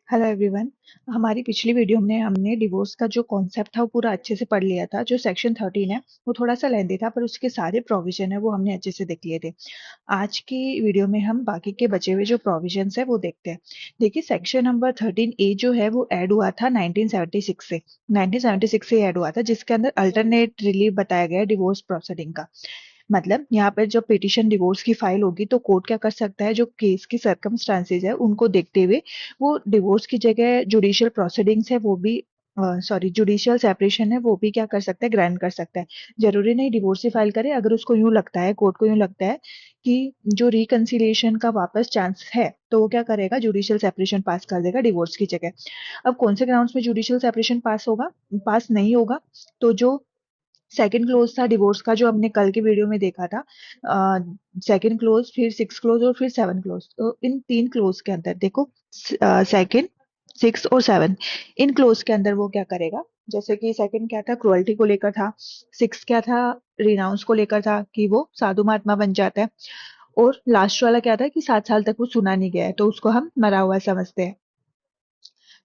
Hello everyone. हमारी पिछली video में हमने डिवोर्स का जो कॉन्सेप्ट था वो पूरा अच्छे से पढ़ लिया था। जो सेक्शन 13 है वो थोड़ा सा लेंदी था, पर उसके सारे प्रोविजन है वो हमने अच्छे से देख लिए थे। आज की वीडियो में हम बाकी के बचे हुए जो प्रोविजंस है वो देखते हैं। देखिए, सेक्शन नंबर 13A जो है वो ऐड हुआ था 1976 से। 1976 से ऐड हुआ था, जिसके अंदर अल्टरनेट रिलीफ बताया गया है डिवोर्स प्रोसीडिंग का। मतलब यहाँ पर जब पिटिशन डिवोर्स की फाइल होगी तो कोर्ट क्या कर सकता है, जो केस की सर्कमस्टांसेस है उनको देखते हुए वो डिवोर्स की जगह जुडिशियल प्रोसीडिंग्स है वो भी सॉरी जुडिशियल सेपरेशन है वो भी क्या कर सकता है, ग्रांट कर सकता है। जरूरी नहीं डिवोर्स ही फाइल करे। अगर उसको यूं लगता है, कोर्ट को यूं लगता है कि जो रिकंसिलिएशन का वापस चांस है, तो वो क्या करेगा, जुडिशियल सेपरेशन पास कर देगा डिवोर्स की जगह। अब कौन से ग्राउंड्स में जुडिशियल सेपरेशन पास होगा, पास नहीं होगा? तो जो सेकंड क्लोज था डिवोर्स का, जो हमने कल की वीडियो में देखा था, सेकंड क्लोज, फिर सिक्स क्लोज और फिर सेवन क्लोज। तो इन तीन क्लोज के अंदर देखो, सेकंड, सिक्स और सेवन, इन क्लोज के अंदर वो क्या करेगा। जैसे कि सेकंड क्या था, क्रुअल्टी को लेकर था। सिक्स क्या था, रिनाउंस को लेकर था कि वो साधु महात्मा बन जाता है। और लास्ट वाला क्या था कि 7 साल तक वो सुना नहीं गया है, तो उसको हम मरा हुआ समझते हैं।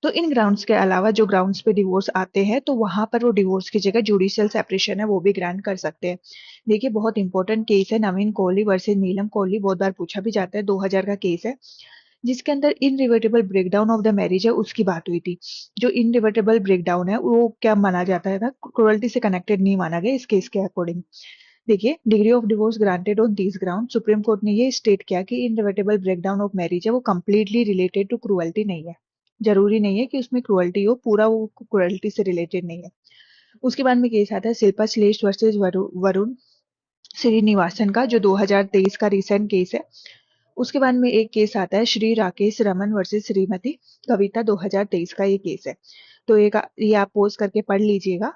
तो इन ग्राउंड्स के अलावा जो ग्राउंड्स पे डिवोर्स आते हैं, तो वहां पर वो डिवोर्स की जगह जुडिशियल सेपरेशन है वो भी ग्रांट कर सकते हैं। देखिए, बहुत इंपॉर्टेंट केस है, नवीन कोहली वर्सेस नीलम कोहली। बहुत बार पूछा भी जाता है, 2000 का केस है, जिसके अंदर इनरिवर्टेबल ब्रेकडाउन ऑफ द मैरिज है उसकी बात हुई थी। जो इनरिवर्टेबल ब्रेकडाउन है वो क्या माना जाता था, क्रुअल्टी से कनेक्टेड नहीं माना गया इस केस के अकॉर्डिंग। देखिए, degree of divorce granted on these ground, supreme court ने ये स्टेट किया कि इनरिवर्टेबल ब्रेकडाउन ऑफ मैरिज है वो कंप्लीटली रिलेटेड टू क्रुअल्टी नहीं है। जरूरी नहीं है कि उसमें क्रुअल्टी हो, पूरा वो क्रुअल्टी से रिलेटेड नहीं है। उसके बाद में केस आता है शिल्पा श्लेष्ठ वर्सेस वरुण श्रीनिवासन का, जो 2023 का रिसेंट केस है। उसके बाद में एक केस आता है श्री राकेश रमन वर्सेस श्रीमती कविता, 2023 का ये केस है। तो ये आप पोज करके पढ़ लीजिएगा।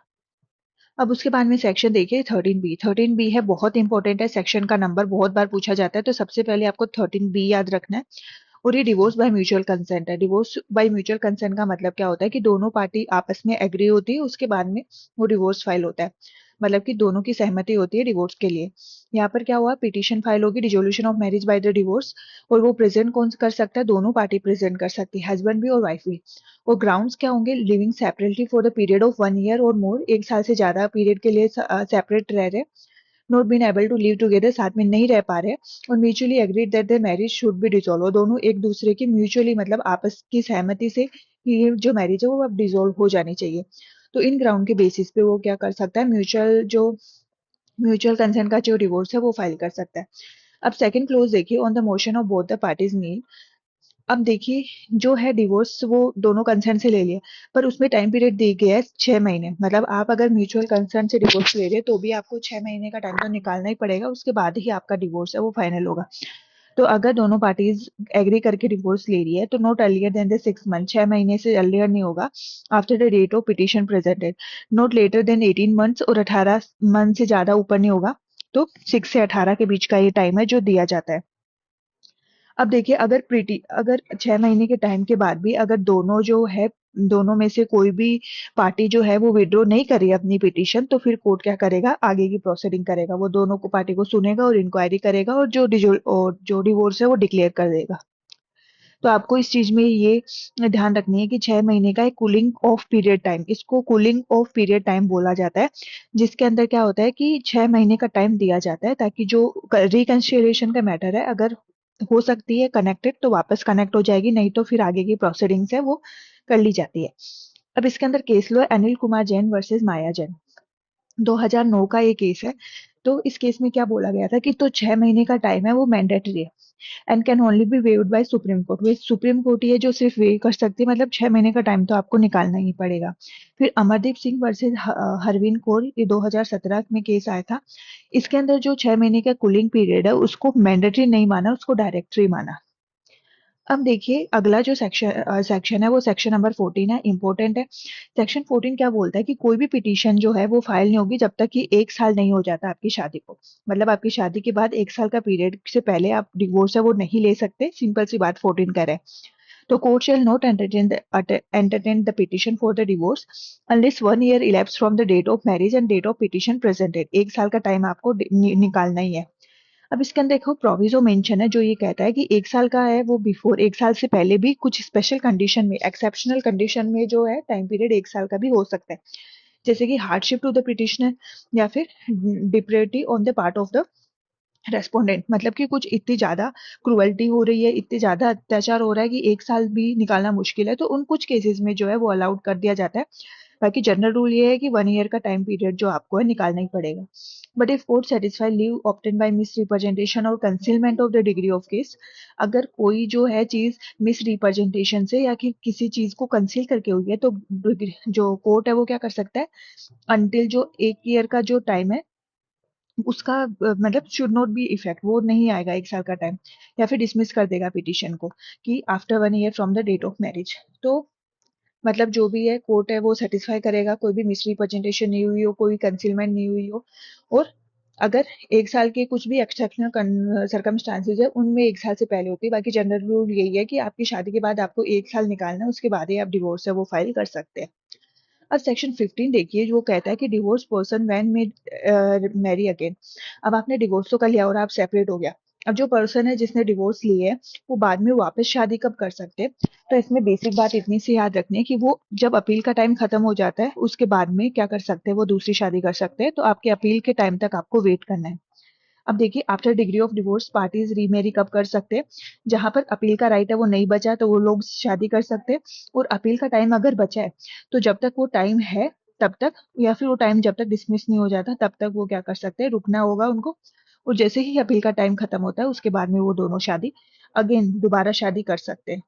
अब उसके बाद में सेक्शन देखिए 13B। 13B है, बहुत इंपॉर्टेंट है, सेक्शन का नंबर बहुत बार पूछा जाता है, तो सबसे पहले आपको 13B याद रखना है। और ये डिवोर्स बाय म्यूचुअल कंसेंट है। डिवोर्स बाय म्यूचुअल कंसेंट का मतलब क्या होता है कि दोनों पार्टी आपस में एग्री होती है, उसके बाद में वो डिवोर्स फाइल होता है। मतलब कि दोनों की सहमति होती है डिवोर्स के लिए। यहाँ पर क्या हुआ, पिटीशन फाइल होगी, dissolution of marriage by the divorce. और वो प्रेजेंट कौन कर सकता है, दोनों पार्टी प्रेजेंट कर सकती है, हस्बैंड भी और वाइफ भी। और ग्राउंड्स क्या होंगे, living separately for the period of 1 year और मोर, 1 साल से ज्यादा पीरियड के लिए सेपरेट रह रहे, not been able to live together, साथ में नहीं रह पा रहे, और mutually agreed that the marriage should be dissolve, दोनों एक दूसरे की म्यूचुअली मतलब आपस की सहमति से कि ये जो मैरिज है वो अब डिसॉल्व हो जानी चाहिए। तो इन ग्राउंड के बेसिस पे वो क्या कर सकता है, म्यूचुअल कंसेंट का जो डिवोर्स है वो फाइल कर सकता है। अब सेकंड क्लोज देखिए, on the motion of both the parties mean. अब देखिए, जो है डिवोर्स वो दोनों कंसेंट से ले लिया, पर उसमें टाइम पीरियड दी गया है 6 महीने। मतलब आप अगर म्यूचुअल कंसेंट से डिवोर्स ले रहे हैं तो भी आपको 6 महीने का टाइम तो निकालना ही पड़ेगा, उसके बाद ही आपका डिवोर्स है वो फाइनल होगा। तो अगर दोनों पार्टीज एग्री करके डिवोर्स ले रही है तो not earlier than the 6 month, 6 महीने से अर्लियर नहीं होगा। After the date of petition presented, not later than 18 months, और 18 मंथ से ज्यादा ऊपर नहीं होगा। तो 6 से 18 के बीच का ये टाइम है जो दिया जाता है। अब देखिए, अगर 6 महीने के टाइम के बाद भी अगर दोनों जो है, दोनों में से कोई भी पार्टी जो है वो विड्रॉ नहीं करे अपनी पिटीशन, तो फिर कोर्ट क्या करेगा, आगे की प्रोसीडिंग करेगा, वो दोनों को पार्टी को सुनेगा और इंक्वायरी करेगा, और जो डिवोर्स है वो डिक्लेयर कर देगा। तो आपको इस चीज में ये ध्यान रखनी है कि 6 महीने का एक कूलिंग ऑफ पीरियड टाइम, इसको कूलिंग ऑफ पीरियड टाइम बोला जाता है, जिसके अंदर क्या होता है कि 6 महीने का टाइम दिया जाता है, ताकि जो रिकंसिलिएशन का मैटर है, अगर हो सकती है कनेक्टेड तो वापस कनेक्ट हो जाएगी, नहीं तो फिर आगे की प्रोसीडिंग्स है वो कर ली जाती है। अब इसके अंदर केस लो, अनिल कुमार जैन वर्सेस माया जैन, 2009 का ये केस है। तो इस केस में क्या बोला गया था कि तो 6 महीने का टाइम है वो मैंडेटरी है, and can only be waived by supreme court. वे सुप्रीम कोर्ट ही है जो सिर्फ वेव कर सकती है, मतलब 6 महीने का टाइम तो आपको निकालना ही पड़ेगा। फिर अमरदीप सिंह वर्सेस हरविंद कौर, ये 2017 में केस आया था। इसके अंदर जो 6 महीने का कूलिंग पीरियड है उसको मैंडेटरी नहीं माना, उसको डायरेक्टरी माना। अब देखिए, अगला जो सेक्शन है वो सेक्शन नंबर 14 है, इंपॉर्टेंट है। सेक्शन 14 क्या बोलता है कि कोई भी पिटीशन जो है वो फाइल नहीं होगी जब तक कि 1 साल नहीं हो जाता आपकी शादी को। मतलब आपकी शादी के बाद 1 साल का पीरियड से पहले आप डिवोर्स है वो नहीं ले सकते, सिंपल सी बात 14 कह रहे हैं। तो court shall not entertain the petition for the divorce unless 1 year elapsed from the date of marriage and date of petition presented, 1 साल का टाइम आपको निकालना ही है। अब इसके अंदर देखो प्रोविजो मेंशन है जो ये कहता है कि 1 साल का है वो बिफोर 1 साल से पहले भी कुछ स्पेशल कंडीशन में, एक्सेप्शनल कंडीशन में जो है टाइम पीरियड 1 साल का भी हो सकता है। जैसे कि हार्डशिप टू द पिटिशनर या फिर depravity on the part of the respondent, मतलब कि कुछ इतनी ज्यादा क्रुएल्टी हो रही है, इतने ज्यादा अत्याचार हो रहा है कि 1 साल भी निकालना मुश्किल है, तो उन कुछ केसेस में जो है वो अलाउड कर दिया जाता है। बाकी जनरल रूल ये है कि 1 ईयर का टाइम पीरियड जो आपको है निकालना ही पड़ेगा। But if court satisfy leave obtain by misrepresentation और concealment of the degree of case, अगर कोई जो है चीज मिस रिप्रेजेंटेशन से या कि किसी चीज को कंसील करके हुई है, तो जो कोर्ट है वो क्या कर सकता है, अनटिल जो 1 ईयर का जो टाइम है उसका मतलब शुड नॉट बी इफेक्ट, वो नहीं आएगा 1 साल का टाइम, या फिर डिसमिस कर देगा पिटिशन को कि after 1 year from the date of marriage. तो मतलब जो भी है कोर्ट है वो सेटिस्फाई करेगा, कोई भी मिसरिप्रेजेंटेशन नहीं हुई हो, कोई कंसीलमेंट नहीं हुई हो, और अगर 1 साल के कुछ भी एक्सेप्शनल सर्कमस्टांसेस है उनमें 1 साल से पहले होती है। बाकी जनरल रूल यही है कि आपकी शादी के बाद आपको 1 साल निकालना है, उसके बाद ही आप डिवोर्स है वो फाइल कर सकते हैं। अब सेक्शन 15 देखिए जो कहता है कि डिवोर्स पर्सन व्हेन में मैरी अगेन। अब आपने डिवोर्स तो कर लिया और आप सेपरेट हो गया, अब जो पर्सन है जिसने डिवोर्स ली है वो बाद में वापस शादी कब कर सकते हैं? तो इसमें बेसिक बात इतनी सी याद रखनी है कि वो जब अपील का टाइम खत्म हो जाता है उसके बाद में क्या कर सकते हैं, वो दूसरी शादी कर सकते हैं। तो आपके अपील के टाइम तक आपको वेट करना है। अब देखिए after degree of divorce parties remarry कब कर सकते हैं? जहां पर अपील का राइट है वो नहीं बचा तो वो लोग शादी कर सकते हैं, और अपील का टाइम अगर बचा है तो जब तक वो टाइम है तब तक, या फिर वो टाइम जब तक डिसमिस नहीं हो जाता तब तक वो क्या कर सकते हैं, रुकना होगा उनको। और जैसे ही अपील का टाइम खत्म होता है उसके बाद में वो दोनों शादी अगेन दोबारा शादी कर सकते हैं।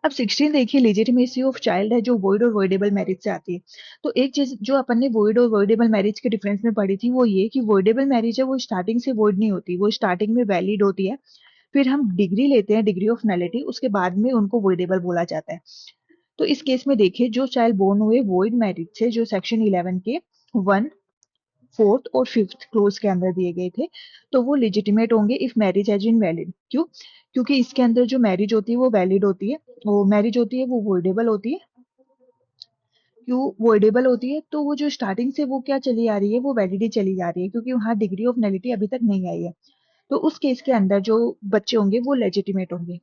अब 16 देखिए लेजिटिमेसी ऑफ चाइल्ड है जो वॉइड और वॉइडेबल मैरिज से आती है। तो एक चीज जो अपन ने वॉइड और वॉइडेबल मैरिज के डिफरेंस में पढ़ी थी वो ये कि वॉइडेबल मैरिज है वो स्टार्टिंग से वॉइड नहीं होती, वो स्टार्टिंग में वैलिड होती है, फिर हम डिग्री लेते हैं डिग्री ऑफ नलिटी, उसके बाद में उनको वॉइडेबल बोला जाता है। तो इस केस में देखिए जो चाइल्ड बोर्न हुए वॉइड मैरिज से, जो सेक्शन 11 के 1, 4th और 5th क्लोज के अंदर दिए गए थे, तो वो लेजिटिमेट होंगे if marriage has been valid. क्यों? क्योंकि इसके अंदर जो मैरिज होती है वो वैलिड होती है, वो मैरिज होती है वो वॉइडेबल होती है। क्यों वॉइडेबल होती है? तो वो जो स्टार्टिंग से वो क्या चली आ रही है, वो वैलिडी चली जा रही है, क्योंकि वहाँ डिग्री ऑफ नलिटी अभी तक नहीं आई है। तो उस केस के अंदर जो बच्चे होंगे वो लेजिटिमेट होंगे।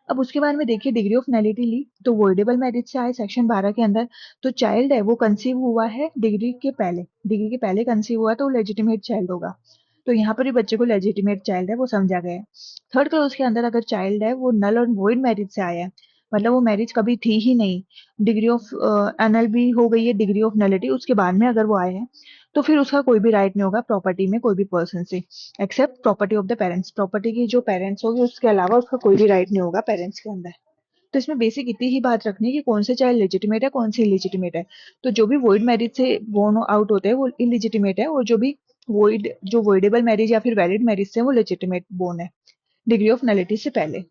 अब उसके बाद में देखिए डिग्री ऑफ नैलिटी ली तो वॉइडेबल मैरिज से आए सेक्शन 12 के अंदर। तो चाइल्ड है वो कंसीव हुआ है डिग्री के पहले, डिग्री के पहले कंसीव हुआ तो वो लेजिटिमेट चाइल्ड होगा। तो यहाँ पर भी बच्चे को लेजिटिमेट चाइल्ड है वो समझा गया है। थर्ड क्लास के अंदर अगर चाइल्ड है वो नल और वॉइड मैरिज से आया है, मतलब वो मैरिज कभी थी ही नहीं, डिग्री ऑफ एनएलबी हो गई है, डिग्री ऑफ नलिटी उसके बाद में अगर वो आए हैं, तो फिर उसका कोई भी राइट नहीं होगा प्रॉपर्टी में कोई भी पर्सन से, except property of the parents. Property की जो पेरेंट्स होगी उसके अलावा उसका कोई भी राइट नहीं होगा पेरेंट्स के अंदर। तो इसमें बेसिक इतनी ही बात रखनी है कि कौन से चाइल्ड लेजिटिमेट है कौन से इलिजिटिमेट है। तो जो भी वॉइड मैरिज से बोर्न आउट होते हैं वो इलिजिटिमेट है, और जो भी वॉइड जो वॉइडेबल मैरिज या फिर वैलिड मैरिज से वो लेजिटिमेट बोर्न है डिग्री ऑफ नलिटी से पहले।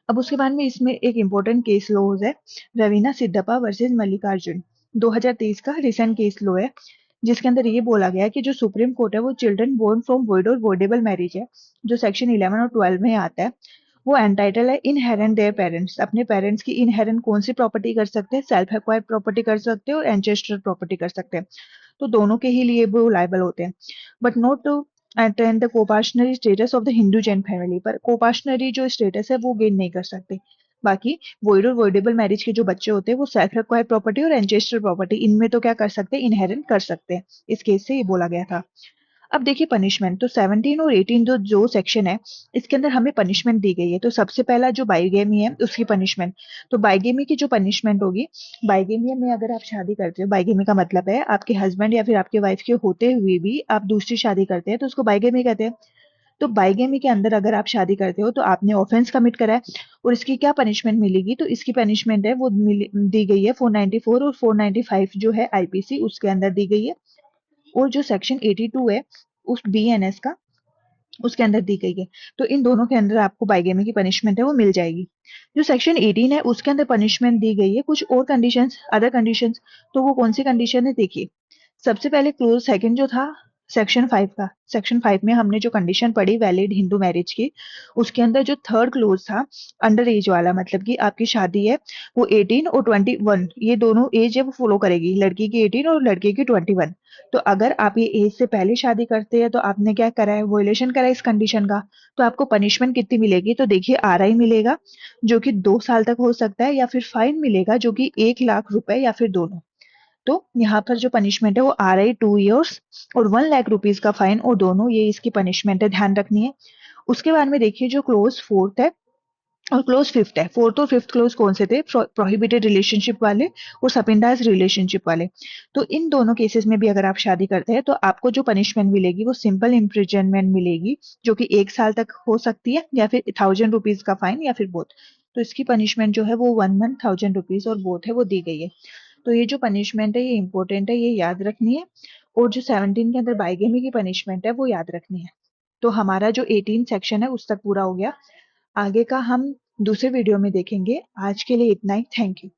अब उसके बाद में इसमें एक इम्पोर्टेंट केस लॉज है, रवीना सिद्धप्पा वर्सेस मल्लिकार्जुन, 2023 का रिसेंट केस लॉ है, जिसके अंदर ये बोला गया है कि जो सुप्रीम कोर्ट है वो चिल्ड्रन बोर्न फ्रॉम वॉइड और वॉइडेबल मैरिज है, जो सेक्शन 11 और 12 में आता है, वो एंटाइटल है इनहेरेंट देयर पेरेंट्स, अपने पेरेंट्स की इनहेरेंट कौन सी प्रॉपर्टी कर सकते हैं, सेल्फ एक्वायर्ड प्रॉपर्टी कर सकते हैं और एंचेस्टर प्रॉपर्टी कर सकते हैं। तो दोनों के ही लिए वो लायबल होते हैं, but not to attain the coparcenary status of the Hindu joint family, पर कोपाशनरी जो स्टेटस है वो गेन नहीं कर सकते। बाकी वॉइड और वॉइडेबल मैरिज के जो बच्चे होते हैं वो सेल्फ एक्वायर्ड प्रॉपर्टी और एंचेस्टर प्रॉपर्टी इनमें तो क्या कर सकते हैं, इनहेरेंट कर सकते हैं। इस केस से ये बोला गया था। अब देखिए पनिशमेंट, तो 17 और 18 जो सेक्शन है इसके अंदर हमें पनिशमेंट दी गई है। तो सबसे पहला जो बाइगेमी है उसकी पनिशमेंट, तो बाइगेमी की जो पनिशमेंट होगी, बाइगेमी में अगर आप शादी करते हो, बाइगेमी का मतलब है आपके हस्बैंड या फिर आपके वाइफ के होते हुए भी आप दूसरी शादी करते हैं तो उसको बाइगेमी कहते हैं। तो बाइगेमी के अंदर अगर आप शादी करते हो तो आपने ऑफेंस कमिट करा है, और इसकी क्या पनिशमेंट मिलेगी, तो इसकी पनिशमेंट है वो दी गई है 494 और 495 जो है आईपीसी उसके अंदर दी गई है, और जो सेक्शन 82 है उस बीएनएस का उसके अंदर दी गई है। तो इन दोनों के अंदर आपको बाइगेमी की पनिशमेंट है वो मिल जाएगी। जो सेक्शन 18 है उसके अंदर पनिशमेंट दी गई है कुछ और कंडीशंस, अदर कंडीशंस। तो वो कौन सी कंडीशन है देखिए, सबसे पहले क्लोज सेकंड जो था सेक्शन 5 में हमने जो कंडीशन पढ़ी वैलिड हिंदू मैरिज की, उसके अंदर जो थर्ड क्लोज था अंडर एज वाला, मतलब कि आपकी शादी है वो 18 और 21, ये दोनों एज है वो फॉलो करेगी, लड़की की 18 और लड़के की 21। तो अगर आप ये एज से पहले शादी करते हैं तो आपने क्या करा है, वोलेशन करा है इस कंडीशन का। तो आपको पनिशमेंट कितनी मिलेगी, तो देखिए RI मिलेगा जो कि 2 साल तक हो सकता है, या फिर फाइन मिलेगा जो कि 1 लाख रुपए, या फिर दोनों। तो यहाँ पर जो पनिशमेंट है वो RI 2 years और 1 लाख रुपीज का फाइन, और दोनों ये इसकी पनिशमेंट है, ध्यान रखनी है। उसके बाद में देखिए जो क्लोज फोर्थ है और क्लोज फिफ्थ है, फोर्थ और फिफ्थ क्लोज कौन से थे, प्रोहिबिटेड रिलेशनशिप वाले और सपिंडास रिलेशनशिप वाले। तो इन दोनों केसेस में भी अगर आप शादी करते हैं तो आपको जो पनिशमेंट मिलेगी वो सिंपल इम्प्रिजनमेंट मिलेगी, जो कि 1 साल तक हो सकती है, या फिर 1000 रुपीज का फाइन, या फिर बोथ। तो इसकी पनिशमेंट जो है वो 1 मंथ 1000 रुपीज और बोथ है वो दी गई है। तो ये जो पनिशमेंट है ये इंपॉर्टेंट है, ये याद रखनी है। और जो 17 के अंदर बाइगेमी की पनिशमेंट है वो याद रखनी है। तो हमारा जो 18 सेक्शन है उस तक पूरा हो गया। आगे का हम दूसरे वीडियो में देखेंगे। आज के लिए इतना ही। Thank you.